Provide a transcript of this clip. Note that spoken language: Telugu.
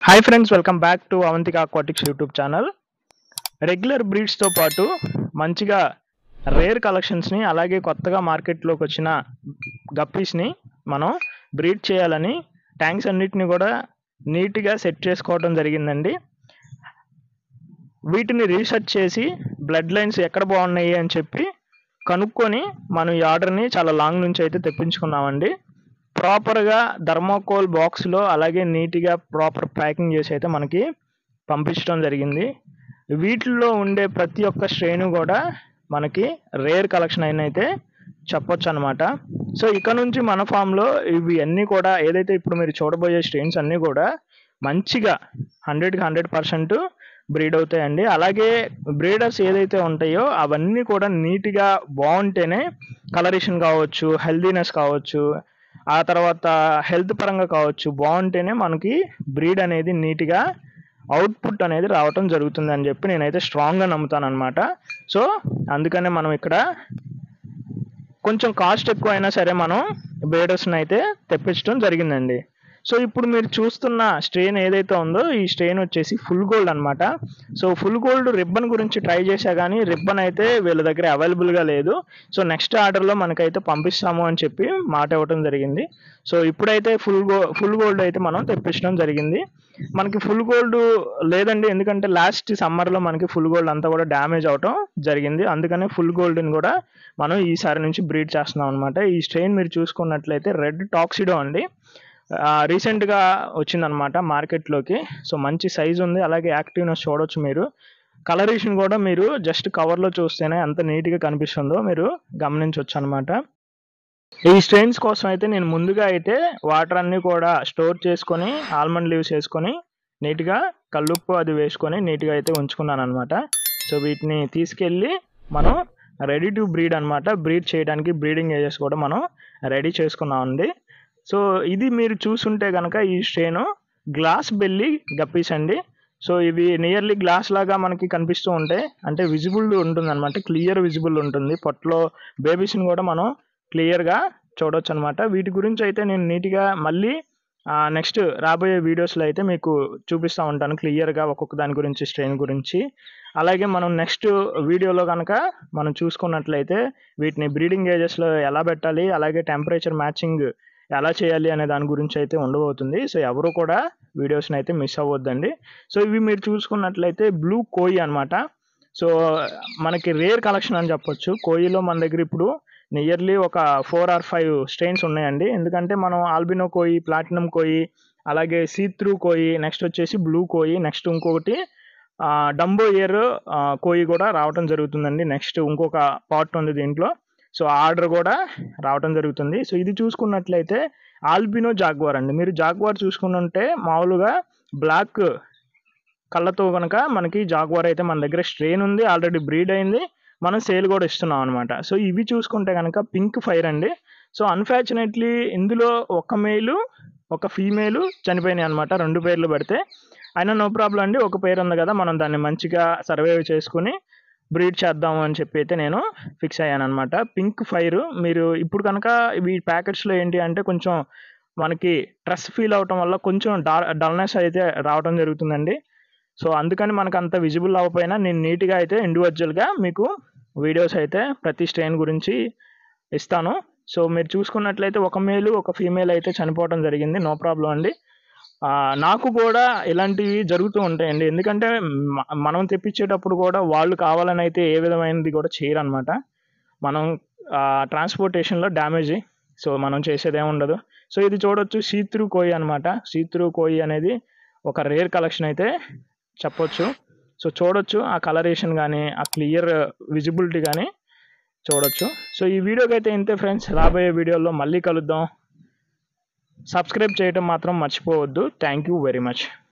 Hi friends, welcome back to Avantika aquatics YouTube channel. Regular బ్రీడ్స్తో పాటు మంచిగా రేర్ కలెక్షన్స్ని అలాగే కొత్తగా మార్కెట్లోకి వచ్చిన గప్పీస్ని మనం బ్రీడ్ చేయాలని ట్యాంక్స్ అన్నిటిని కూడా నీట్గా సెట్ చేసుకోవడం జరిగిందండి. వీటిని రీసెర్చ్ చేసి బ్లడ్ లైన్స్ ఎక్కడ బాగున్నాయి అని చెప్పి కనుక్కొని మనం ఈ ఆర్డర్ని చాలా లాంగ్ నుంచి అయితే తెప్పించుకున్నామండి. ప్రాపర్గా థర్మోకోల్ బాక్స్లో అలాగే నీట్గా ప్రాపర్ ప్యాకింగ్ చేసి అయితే మనకి పంపించడం జరిగింది. వీటిల్లో ఉండే ప్రతి ఒక్క స్ట్రెయిన్ కూడా మనకి రేర్ కలెక్షన్ అయితే చెప్పొచ్చు అనమాట. సో ఇక నుంచి మన ఫామ్లో ఇవి అన్నీ కూడా ఏదైతే ఇప్పుడు మీరు చూడబోయే స్ట్రెయిన్స్ అన్నీ కూడా మంచిగా 100కి 100% బ్రీడ్ అవుతాయండి. అలాగే బ్రీడర్స్ ఏదైతే ఉంటాయో అవన్నీ కూడా నీట్గా బాగుంటేనే కలరేషన్ కావచ్చు, హెల్దీనెస్ కావచ్చు, ఆ తర్వాత హెల్త్ పరంగా కావచ్చు బాగుంటేనే మనకి బ్రీడ్ అనేది నీట్గా అవుట్పుట్ అనేది రావటం జరుగుతుంది అని చెప్పి నేనైతే స్ట్రాంగ్గా నమ్ముతాను అనమాట. సో అందుకనే మనం ఇక్కడ కొంచెం కాస్ట్ ఎక్కువ అయినా సరే మనం బ్రీడర్స్ని అయితే తెప్పించడం జరిగిందండి. సో ఇప్పుడు మీరు చూస్తున్న స్ట్రెయిన్ ఏదైతే ఉందో ఈ స్ట్రెయిన్ వచ్చేసి ఫుల్ గోల్డ్ అనమాట. సో ఫుల్ గోల్డ్ రిబ్బన్ గురించి ట్రై చేశా కానీ రిబ్బన్ అయితే వీళ్ళ దగ్గర అవైలబుల్గా లేదు. సో నెక్స్ట్ ఆర్డర్లో మనకైతే పంపిస్తాము అని చెప్పి మాట ఇవ్వడం జరిగింది. సో ఇప్పుడైతే ఫుల్ గోల్డ్ అయితే మనం తెప్పించడం జరిగింది. మనకి ఫుల్ గోల్డ్ లేదండి, ఎందుకంటే లాస్ట్ సమ్మర్లో మనకి ఫుల్ గోల్డ్ అంతా కూడా డ్యామేజ్ అవటం జరిగింది. అందుకనే ఫుల్ గోల్డ్ని కూడా మనం ఈసారి నుంచి బ్రీడ్ చేస్తున్నాం అనమాట. ఈ స్ట్రెయిన్ మీరు చూసుకున్నట్లయితే రెడ్ టాక్సిడో అండి, రీసెంట్గా వచ్చిందనమాట మార్కెట్లోకి. సో మంచి సైజు ఉంది, అలాగే యాక్టివ్నెస్ చూడవచ్చు మీరు. కలరేషన్ కూడా మీరు జస్ట్ కవర్లో చూస్తేనే ఎంత నీట్గా కనిపిస్తుందో మీరు గమనించవచ్చు అనమాట. ఈ స్ట్రెయిన్స్ కోసం అయితే నేను ముందుగా అయితే వాటర్ అన్నీ కూడా స్టోర్ చేసుకొని ఆల్మండ్ లీవ్స్ వేసుకొని నీట్గా కల్లుప్పు అది వేసుకొని నీట్గా అయితే ఉంచుకున్నాను అనమాట. సో వీటిని తీసుకెళ్ళి మనం రెడీ టు బ్రీడ్ అనమాట. బ్రీడ్ చేయడానికి బ్రీడింగ్ ఏజెస్ కూడా మనం రెడీ చేసుకున్నామండి. సో ఇది మీరు చూసుంటే కనుక ఈ స్ట్రెయిన్ గ్లాస్ బెల్లీ గప్పీస్ అండి. సో ఇవి నియర్లీ గ్లాస్ లాగా మనకి కనిపిస్తూ ఉంటాయి, అంటే విజిబుల్ ఉంటుంది అనమాట, క్లియర్ విజిబుల్ ఉంటుంది. పొట్టలో బేబీస్ని కూడా మనం క్లియర్గా చూడవచ్చు అనమాట. వీటి గురించి అయితే నేను నీట్గా మళ్ళీ నెక్స్ట్ రాబోయే వీడియోస్లో అయితే మీకు చూపిస్తూ ఉంటాను క్లియర్గా ఒక్కొక్క దాని గురించి, స్ట్రెయిన్ గురించి. అలాగే మనం నెక్స్ట్ వీడియోలో కనుక మనం చూసుకున్నట్లయితే వీటిని బ్రీడింగ్ ఏజెస్లో ఎలా పెట్టాలి, అలాగే టెంపరేచర్ మ్యాచింగ్ ఎలా చేయాలి అనే దాని గురించి అయితే ఉండబోతుంది. సో ఎవరు కూడా వీడియోస్ని అయితే మిస్ అవ్వద్దండి. సో ఇవి మీరు చూసుకున్నట్లయితే బ్లూ కోయి అనమాట. సో మనకి రేర్ కలెక్షన్ అని చెప్పొచ్చు. కోయిలో మన దగ్గర ఇప్పుడు నియర్లీ ఒక 4 or 5 స్ట్రెయిన్స్ ఉన్నాయండి. ఎందుకంటే మనం ఆల్బినో కోయి, ప్లాటినం కోయి, అలాగే సీత్రూ కోయి, నెక్స్ట్ వచ్చేసి బ్లూ కోయి, నెక్స్ట్ ఇంకొకటి డంబో ఇయర్ కోయి కూడా రావటం జరుగుతుందండి. నెక్స్ట్ ఇంకొక పార్ట్ ఉంది దీంట్లో. సో ఆర్డర్ కూడా రావటం జరుగుతుంది. సో ఇది చూసుకున్నట్లయితే ఆల్బినో జాగ్వార్ అండి. మీరు జాగ్వార్ చూసుకుంటుంటే మామూలుగా బ్లాక్ కళ్ళతో కనుక మనకి జాగ్వార్ అయితే మన దగ్గర స్ట్రెయిన్ ఉంది, ఆల్రెడీ బ్రీడ్ అయింది, మనం సేల్ కూడా ఇస్తున్నాం అనమాట. సో ఇవి చూసుకుంటే కనుక పింక్ ఫైర్ అండి. సో అన్ఫార్చునేట్లీ ఇందులో ఒక మేలు ఒక ఫీమేలు చనిపోయినాయి అనమాట, 2 పేర్లు పెడితే. అయినా నో ప్రాబ్లం అండి, ఒక పేరు ఉంది కదా, మనం దాన్ని మంచిగా సర్వైవ్ చేసుకుని బ్రీడ్ చేద్దాము అని చెప్పి అయితే నేను ఫిక్స్ అయ్యాను అనమాట. పింక్ ఫైర్ మీరు ఇప్పుడు కనుక ఈ ప్యాకెట్స్లో ఏంటి అంటే కొంచెం మనకి స్ట్రెస్ ఫీల్ అవటం వల్ల కొంచెం డల్నెస్ అయితే రావడం జరుగుతుందండి. సో అందుకని మనకు అంత విజిబుల్ అవ్వకపోయినా నేను నీట్గా అయితే ఇండివిజువల్గా మీకు వీడియోస్ అయితే ప్రతి స్ట్రెయిన్ గురించి ఇస్తాను. సో మీరు చూసుకున్నట్లయితే ఒక మేలు ఒక ఫీమేల్ అయితే చనిపోవడం జరిగింది. నో ప్రాబ్లం అండి, నాకు కూడా ఇలాంటివి జరుగుతూ ఉంటాయండి. ఎందుకంటే మనం తెప్పించేటప్పుడు కూడా వాళ్ళు కావాలని అయితే ఏ విధమైనది కూడా చేయరు అనమాట. మనం ట్రాన్స్పోర్టేషన్లో డ్యామేజ్, సో మనం చేసేదే ఉండదు. సో ఇది చూడొచ్చు, సీత్రూ కోయి అనమాట. సీత్రూ కోయి అనేది ఒక రేర్ కలెక్షన్ అయితే చెప్పొచ్చు. సో చూడొచ్చు ఆ కలరేషన్ కానీ ఆ క్లియర్ విజిబిలిటీ కానీ చూడొచ్చు. సో ఈ వీడియోకి అయితే ఇంతే ఫ్రెండ్స్. రాబోయే వీడియోలో మళ్ళీ కలుద్దాం. సబ్స్క్రైబ్ చేయడం మాత్రం మర్చిపోవద్దు. Thank you very much.